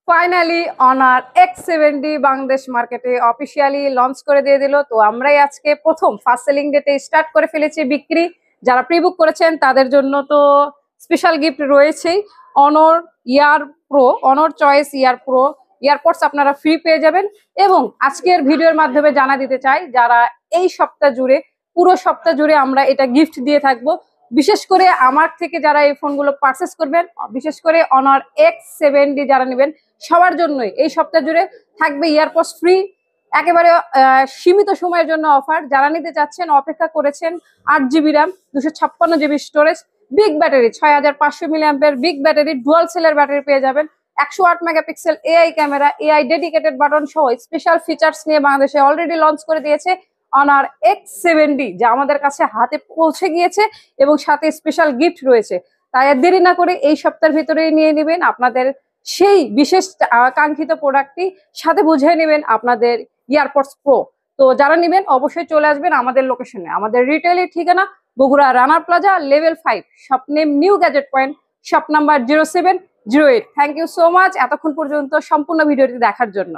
Finally honour X70 Bangladesh মার্কেটে officially launch করে দিয়ে দিল। তো আমরাই আজকে প্রথম ফার্স্ট সেলিং ডেতে স্টার্ট করে ফেলেছি বিক্রি। যারা প্রি বুক করেছেন তাদের জন্য তো স্পেশাল গিফট রয়েছেই। অনর ইয়ার প্রো, অনর চয়েস ইয়ার প্রো ইয়ারপডস আপনারা ফ্রি পেয়ে যাবেন। এবং আজকের ভিডিওর মাধ্যমে জানা দিতে চাই, যারা এই সপ্তাহ জুড়ে পুরো সপ্তাহ জুড়ে আমরা এটা গিফট দিয়ে থাকবো। বিশেষ করে আমার থেকে যারা এই ফোনগুলো পারচেস করবেন, বিশেষ করে অনার X70 যারা নেবেন সবার জন্যই এই সপ্তাহ জুড়ে থাকবে ইয়ারপডস ফ্রি। একেবারে সীমিত সময়ের জন্য অফার। যারা নিতে চাচ্ছেন অপেক্ষা করেছেন, 8GB RAM, 256GB storage, big battery, 6500 milliampere big battery, dual সেলের ব্যাটারি পেয়ে যাবেন, 108 megapixel AI camera, AI dedicated button সহ স্পেশাল ফিচার্স নিয়ে বাংলাদেশে অলরেডি লঞ্চ করে দিয়েছে অনার X70, যা আমাদের কাছে হাতে পৌঁছে গিয়েছে এবং সাথে স্পেশাল গিফট রয়েছে। তাই আর দেরি না করে এই সপ্তাহের ভিতরেই নিয়ে নেবেন আপনাদের সেই বিশেষ কাঙ্ক্ষিত প্রোডাক্টটি, সাথে বুঝিয়ে নেবেন আপনাদের ইয়ারপডস প্রো। তো যারা নেবেন অবশ্যই চলে আসবেন আমাদের লোকেশনে। আমাদের রিটেলের ঠিকানা Bogura Runner plaza level 5, shop name new gadget point, shop number 0708। Thank you so much এতক্ষণ পর্যন্ত সম্পূর্ণ ভিডিওটি দেখার জন্য।